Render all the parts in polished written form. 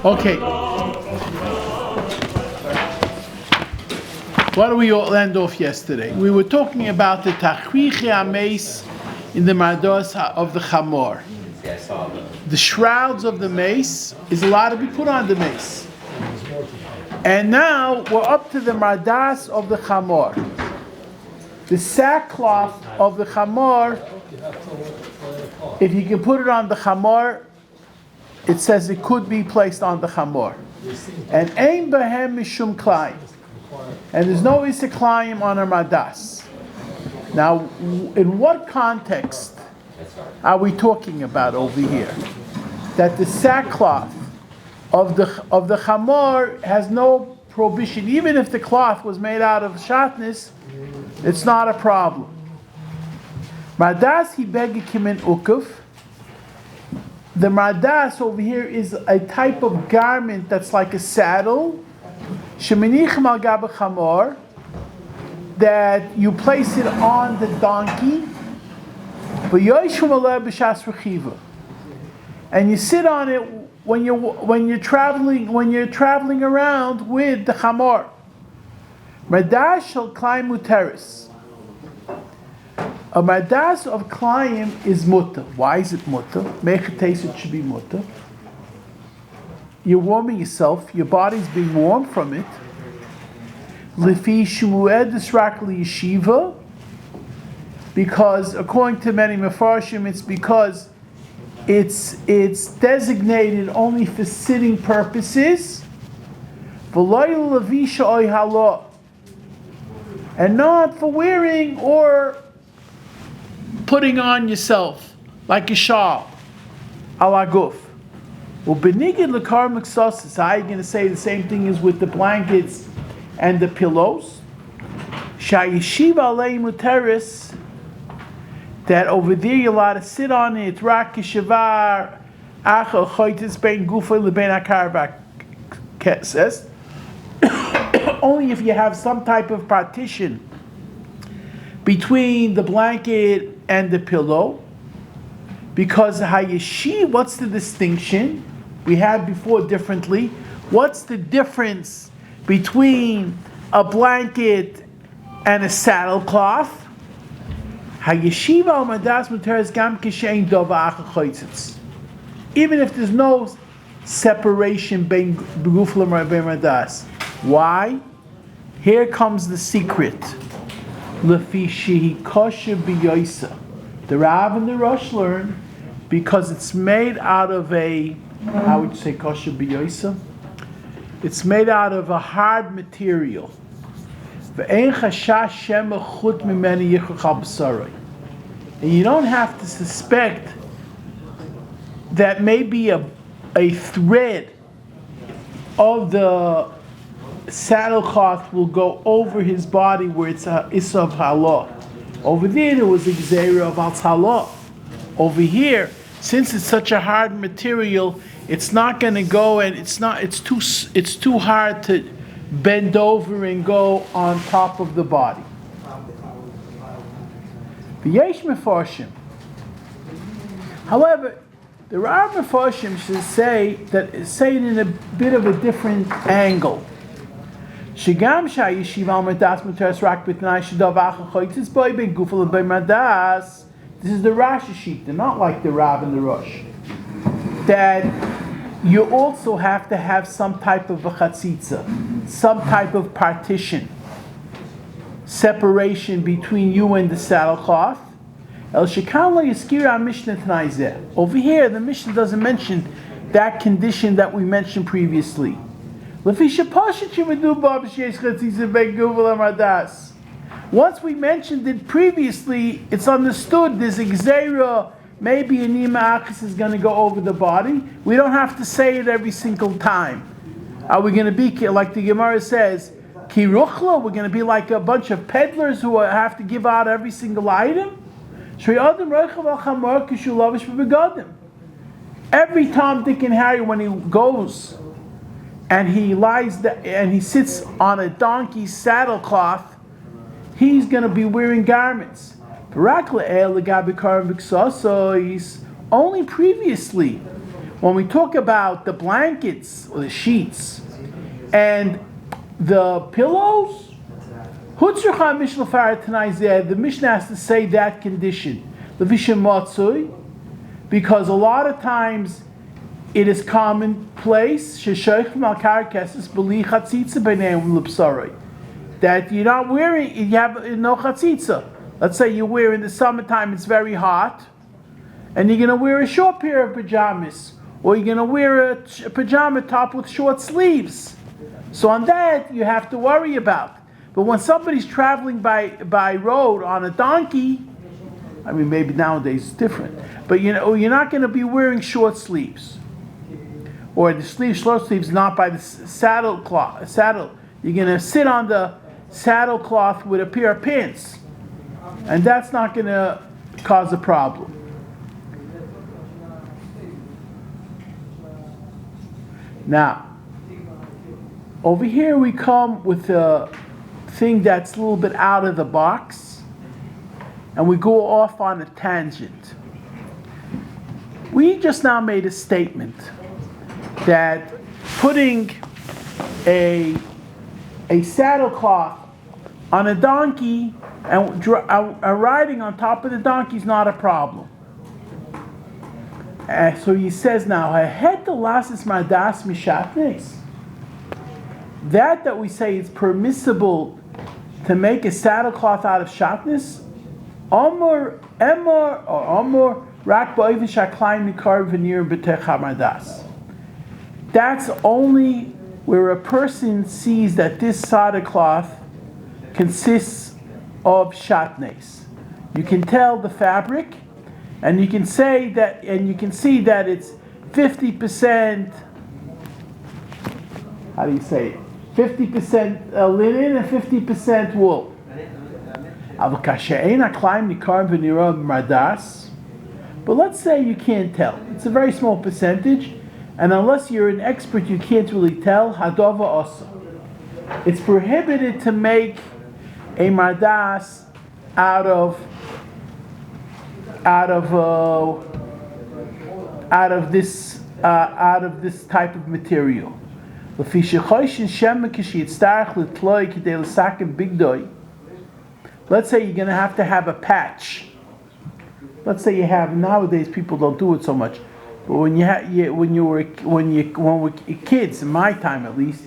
Okay. What did we all end off yesterday? We were talking about the tachrichi ameis in the mardos of the chamor. The shrouds of the mace is allowed to be put on the mace. And now we're up to the mardas of the chamor. The sackcloth of the chamor, if you can put it on the chamor, it says it could be placed on the chamor. And ein behem mishum kilayim. And there's no issa kilayim on a mardas. Now, in what context are we talking about over here? That the sackcloth of the chamor has no prohibition. Even if the cloth was made out of shatnez, it's not a problem. Mardas hi begekim in ukuf. The mardas over here is a type of garment that's like a saddle. Sheminichim al gab chamor, that you place it on the donkey. And you sit on it when you're traveling around with the chamor. Mardas shel kilayim muteris. A mardas of kilayim is mutter. Why is it mutter? Mechates, it should be mutter. You're warming yourself. Your body's being warmed from it. Lefi shmued rak liyeshiva. Because according to many mefarshim, it's because it's designated only for sitting purposes. And not for wearing or putting on yourself like a shawl. Ala guf. How are you going to say the same thing as with the blankets and the pillows? Shayeshiva alei muteris, that over there you're allowed to sit on it. Rak kishavar achal choitis bein gufa lebein akar says only if you have some type of partition between the blanket and the pillow. Because hayeshi, what's the distinction? We had before differently. What's the difference between a blanket and a saddlecloth? Hayeshiva al mardas muteres gam kishein dova achal choitzitz. Even if there's no separation between beguflam and mardas. Why? Here comes the secret. Lefi shehi kosher biyoisa. The Rav and the Rosh learn because it's made out of a, how would you say kosher biyoisa? It's made out of a hard material. And you don't have to suspect that maybe a thread of the saddlecloth will go over his body where it's a issa of halah. Over there was a gzeira of al-halah. Over here, since it's such a hard material, it's not going to go, and it's too hard to bend over and go on top of the body. V'yesh mefarshim. However, there are mefarshim should say it in a bit of a different angle. Shigam shayeshiva al mardas muteres rak b'tnai shedav achal choitzis boy ben gufel and ben mardas. This is the Rashi sheet. They're not like the Rav and the Rosh. That you also have to have some type of a chatzitza, some type of partition, separation between you and the saddlecloth. El shekan lo yizkira Mishna t'nai zeh. Over here, the Mishnah doesn't mention that condition that we mentioned previously. Once we mentioned it previously, it's understood there's a gzeira, maybe an ima'achis is going to go over the body. We don't have to say it every single time. Are we going to be, like the Gemara says, ki ruchla, we're going to be like a bunch of peddlers who have to give out every single item? Every Tom, Dick, and Harry, when he goes and he lies and he sits on a donkey's saddlecloth, he's going to be wearing garments. Only previously, when we talk about the blankets or the sheets and the pillows, the Mishnah has to say that condition. Because a lot of times it is commonplace that you're not wearing, you have no chatzitza. Let's say you wear in the summertime, it's very hot, and you're going to wear a short pair of pajamas, or you're going to wear a pajama top with short sleeves. So on that, you have to worry about. But when somebody's traveling by road on a donkey, I mean, maybe nowadays it's different, but you're not going to be wearing short sleeves, or the short sleeves not by the saddle. You're going to sit on the saddle cloth with a pair of pants, and that's not going to cause a problem. Now, over here we come with a thing that's a little bit out of the box, and we go off on a tangent. We just now made a statement that putting a saddle cloth on a donkey and riding on top of the donkey is not a problem. So he says now, that we say it's permissible to make a saddle cloth out of shatnez, that's only where a person sees that this saddle cloth consists of shatnez. You can tell the fabric, and you can say that, and you can see that it's 50%. How do you say it? 50% linen and 50% wool. But let's say you can't tell. It's a very small percentage, and unless you're an expert, you can't really tell. Hadova also. It's prohibited to make a mardas out of this type of material. Let's say you're going to have a patch. Let's say you have, nowadays people don't do it so much, but when we were kids, in my time at least,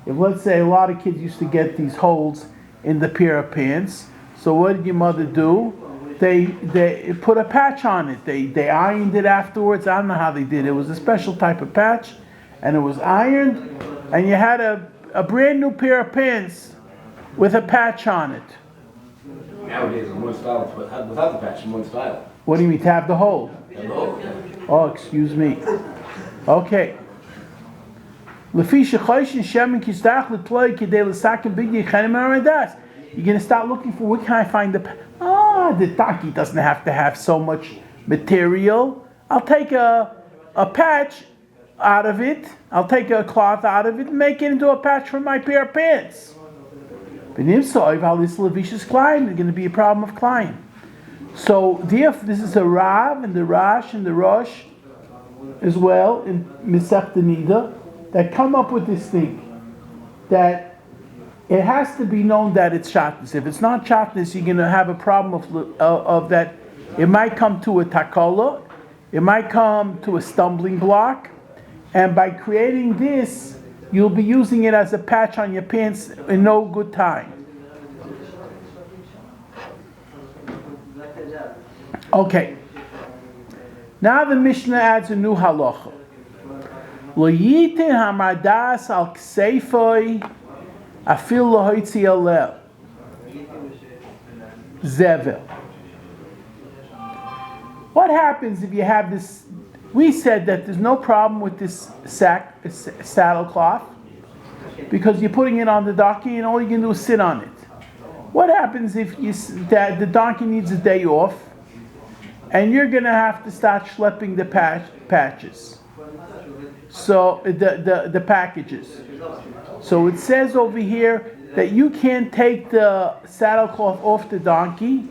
if let's say a lot of kids used to get these holes in the pair of pants, so what did your mother do? They put a patch on it. They ironed it afterwards. I don't know how they did. It was a special type of patch, and it was ironed, and you had a brand new pair of pants with a patch on it. Nowadays, it's one style without the patch, one style. What do you mean, to have the hole? Have the hole. Oh, excuse me. Okay. You're going to start looking for, where can I find the donkey doesn't have to have so much material. I'll take a patch out of it. I'll take a cloth out of it and make it into a patch for my pair of pants. There's going to be a problem of Kilayim. So therefore, this is a Rav and the Rash and the Rosh as well in Masechta Nida that come up with this thing that it has to be known that it's shatnez. If it's not shatnez, you're going to have a problem of that. It might come to a takola, it might come to a stumbling block, and by creating this, you'll be using it as a patch on your pants in no good time. Okay. Now the Mishnah adds a new halacha. Lo yitin hamadas al kseifoi afil lohoitzi alel zevel. What happens if you have this? We said that there's no problem with this saddle cloth because you're putting it on the donkey and all you can do is sit on it. What happens if that the donkey needs a day off and you're going to have to start schlepping the patches? So the packages. So it says over here that you can't take the saddle cloth off the donkey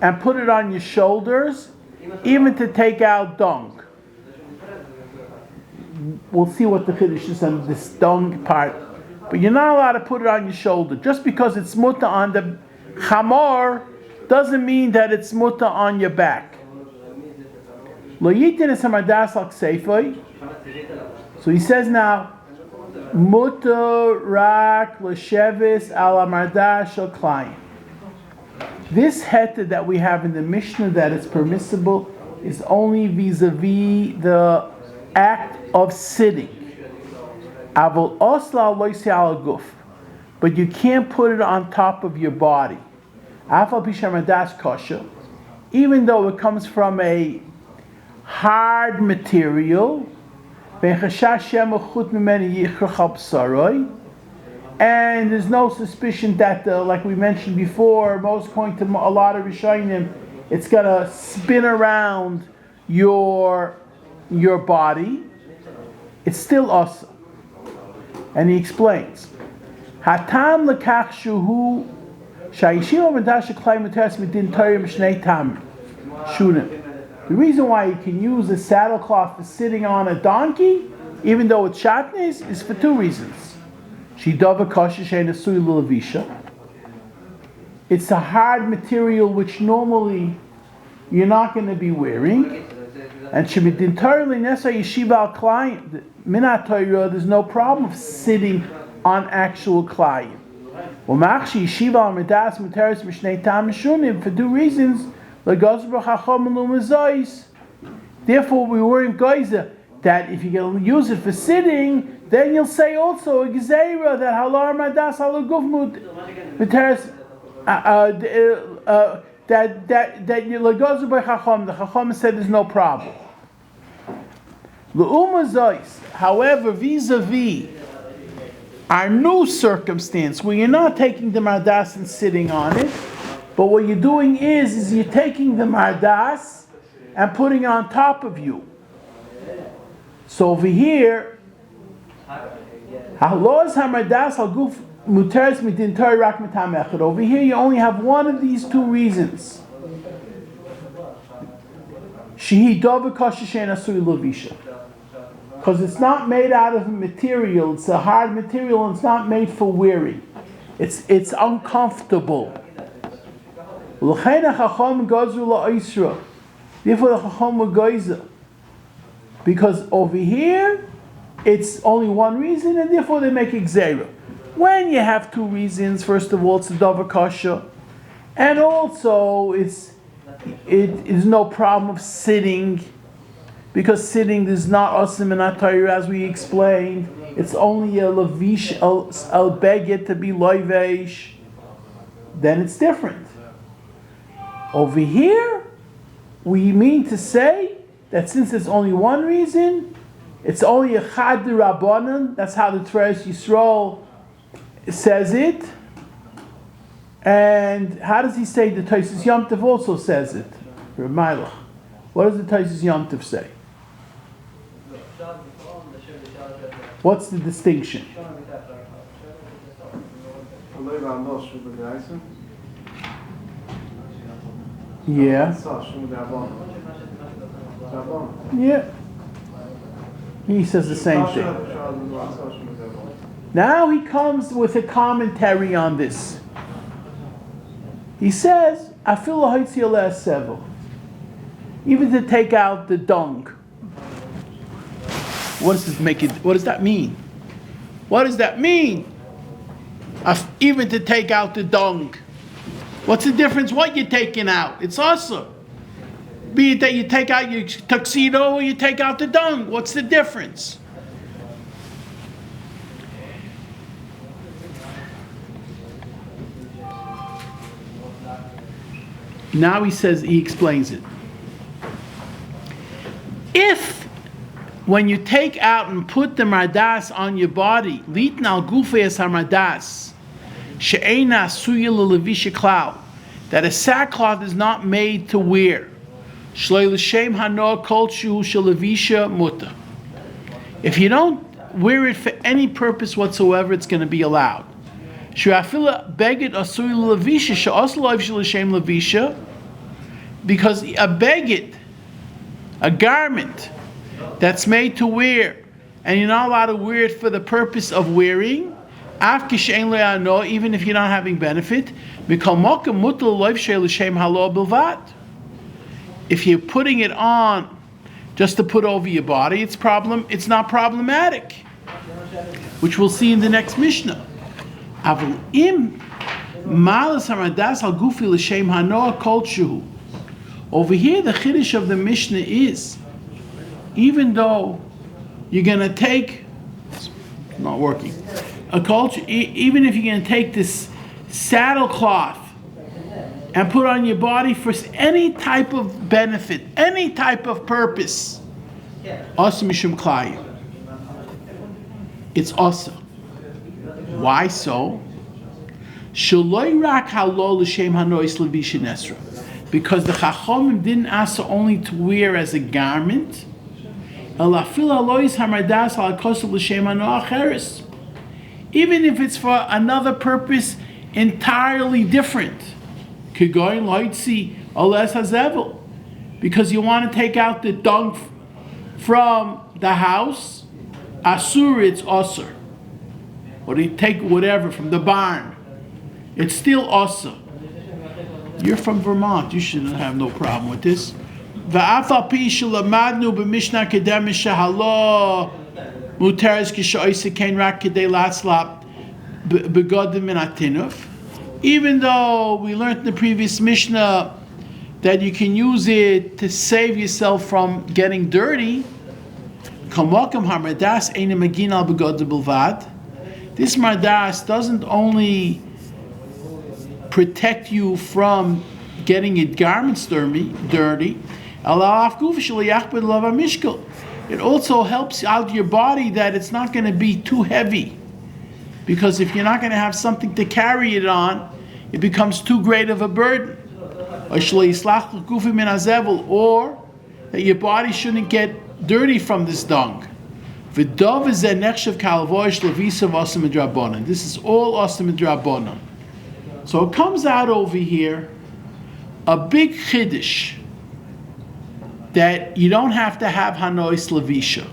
and put it on your shoulders, even to take out dung. We'll see what the Chiddush is on this dung part. But you're not allowed to put it on your shoulder. Just because it's muta on the chamor doesn't mean that it's muta on your back. Lo yitin es hamardas al ksefoi. So he says now, muta rak l'shevis al hamardas shel Kilayim. This heta that we have in the Mishna that it's permissible is only vis-a-vis the act of sitting. Avol osla lo yisei al guf. But you can't put it on top of your body. Afal pi she'hamardas kosher, even though it comes from a hard material, and there's no suspicion that, like we mentioned before, most according to a lot of Rishonim, it's going to spin around your body. It's still awesome. And he explains, Hatam lekach shuhu shayishiva mendash Kilayim muteres midin Torah mishnei tam shunim. The reason why you can use a saddlecloth for sitting on a donkey, even though it's shatnez, is for two reasons. It's a hard material which normally you're not going to be wearing. And there's no problem of sitting on actual Kilayim. For two reasons. Therefore, we weren't geyser that if you're going to use it for sitting, then you'll say also a gezeira that halar madas halaguf muteres that you legozu by chacham. The chacham said there's no problem. Le'uma zois, however, vis-a-vis our new circumstance where you're not taking the mardas and sitting on it. But what you're doing is you're taking the mardas and putting it on top of you. So over here, over here you only have one of these two reasons. Because it's not made out of a material, it's a hard material and it's not made for wearing. It's uncomfortable. Therefore the Chacham were geyser. Because over here, it's only one reason, and therefore they make gzeira. When you have two reasons, first of all, it's a davar kasha, and also it is no problem of sitting, because sitting is not asim and not Torah, as we explained. It's only a levish al beged to be loivesh. Then it's different. Over here, we mean to say that since there's only one reason, it's only a chad rabbanan. That's how the Tveres Yisrael says it. And how does he say the Taisus Yom Tov also says it? R'mailach. What does the Taisus Yom Tov say? What's the distinction? Yeah. Yeah. He says the same thing. Now he comes with a commentary on this. He says, even to take out the dung. What does that mean? What does that mean? Even to take out the dung. What's the difference what you're taking out? It's awesome. Be it that you take out your tuxedo or you take out the dung. What's the difference? Now he explains it. If when you take out and put the mardas on your body, litna al gufei mardas, she'ena suya levisha klau, that a sackcloth is not made to wear. Shloi l'shem hanoah kol shu shelevisha muta. If you don't wear it for any purpose whatsoever, it's going to be allowed. Shu'afila beged asui levisha she'os loiv l'shem levisha. because a beged, a garment that's made to wear, and you're not allowed to wear it for the purpose of wearing, even if you're not having benefit, if you're putting it on just to put over your body, it's not problematic, which we'll see in the next Mishnah. Over here, the chiddush of the Mishnah is, even though you're going to take, it's not working, a culture, even if you're going to take this saddlecloth and put on your body for any type of benefit, any type of purpose, asa mishum kilayim. It's asa. Why so? Shaloi rak halol l'shem hanois levisha nesra. Because the Chachomim didn't asa only to wear as a garment, even if it's for another purpose entirely different. Because you want to take out the dung from the house, asur, it's asur. Or you take whatever from the barn, it's still asur. You're from Vermont, you shouldn't have no problem with this. V'afal pi shelamadnu b'Mishna kedem shehalo muteres kishoyse kein rak kedei latzlap begodim min atinuf. Even though we learned in the previous Mishnah that you can use it to save yourself from getting dirty, kamokim harmadas eine magin al begodim bilvad. This mardas doesn't only protect you from getting your garments dirty. It also helps out your body that it's not going to be too heavy. Because if you're not going to have something to carry it on, it becomes too great of a burden. Or that your body shouldn't get dirty from this dung. This is all asim drabonon. So it comes out over here a big chiddush that you don't have to have hanois levisha.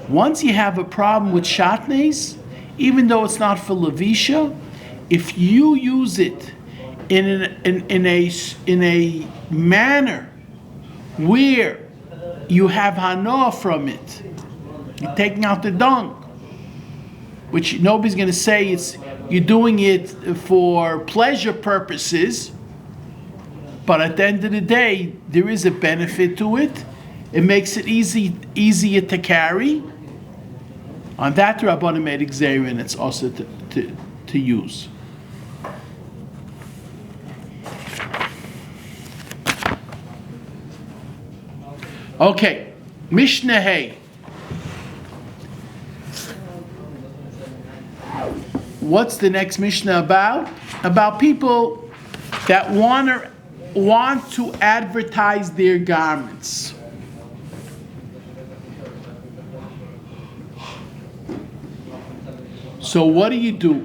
Once you have a problem with shatnez, even though it's not for levisha, if you use it in a manner where you have hanoah from it, you're taking out the dung, which nobody's going to say you're doing it for pleasure purposes, but at the end of the day, there is a benefit to it. It makes it easier to carry. On that, Rabbanan made gzeira, and it's also to use. Okay, Mishnah Hey. What's the next Mishnah about? About people that want to advertise their garments. So what do?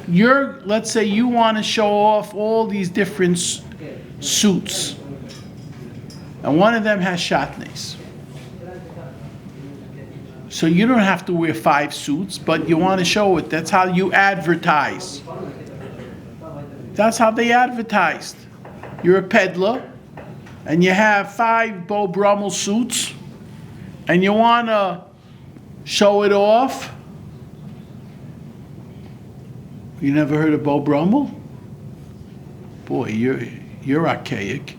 Let's say you want to show off all these different suits, and one of them has shatnez. So you don't have to wear 5 suits, but you want to show it. That's how you advertise. That's how they advertised. You're a peddler, and you have 5 Bo Brummel suits, and you want to show it off. You never heard of Bo Brummel? Boy, you're archaic.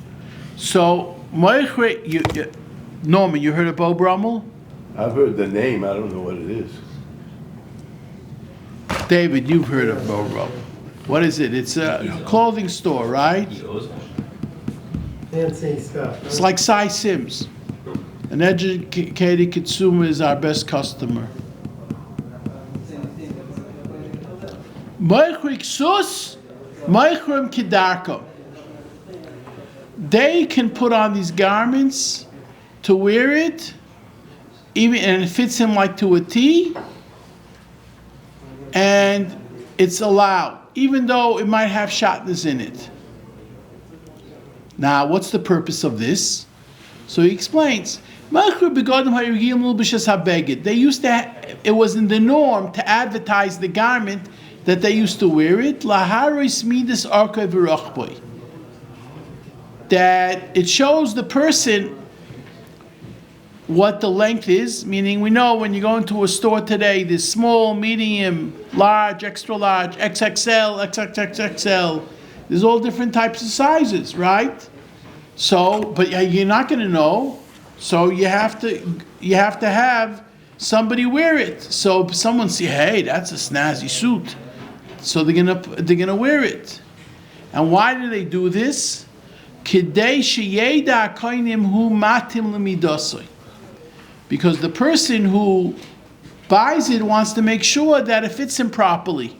So, Norman, you heard of Bo Brummel? I've heard the name. I don't know what it is. David, you've heard of Bo Brummel. What is it? It's a clothing store, right? Fancy stuff. It's like Cy Sims. An educated consumer is our best customer. They can put on these garments to wear it, and it fits him like to a T, and it's allowed, even though it might have shatnez in it. Now, what's the purpose of this? So he explains. They used to, it was in the norm to advertise the garment that they used to wear it. That it shows the person what the length is, meaning we know when you go into a store today, there's small, medium, large, extra large, XXL, XXXXL. There's all different types of sizes, right? So, but you're not going to know, so you have to have somebody wear it. So someone see, hey, that's a snazzy suit, so they're gonna wear it. And why do they do this? Because the person who buys it wants to make sure that it fits him properly.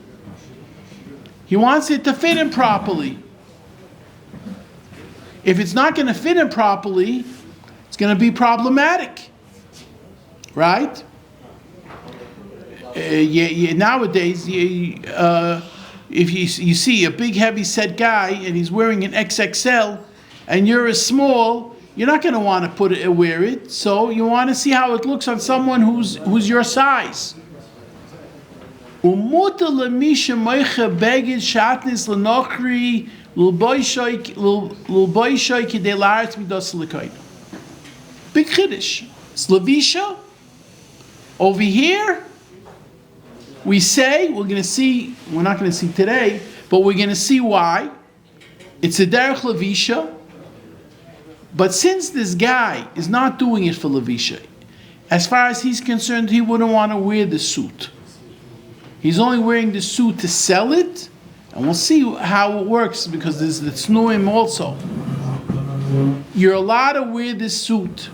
He wants it to fit him properly. If it's not going to fit him properly, it's going to be problematic, right? Nowadays, if you see a big, heavy-set guy and he's wearing an XXL, and you're a small, you're not going to want to wear it. So you want to see how it looks on someone who's your size. Big Kiddush. Slavisha. Over here, we say, we're not going to see today, but we're going to see why. It's a derech levisha. But since this guy is not doing it for levisha, as far as he's concerned, he wouldn't want to wear the suit. He's only wearing the suit to sell it, and we'll see how it works because there's the tznuim also. You're allowed to wear this suit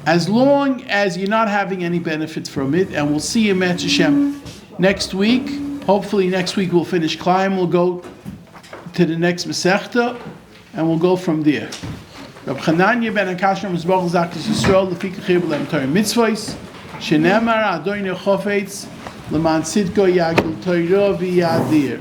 as long as you're not having any benefit from it, and we'll see in Metz Hashem next week. Hopefully next week we'll finish Kilayim, we'll go to the next Masechta, and we'll go from there. Reb Chananya ben Akashram Mizbach Zakis Yisrael Lefika Chir B'Lem Torah Mitzvos Shenemar Adonai Chofetz Leman Sidko Yagil Torah V'Yadir.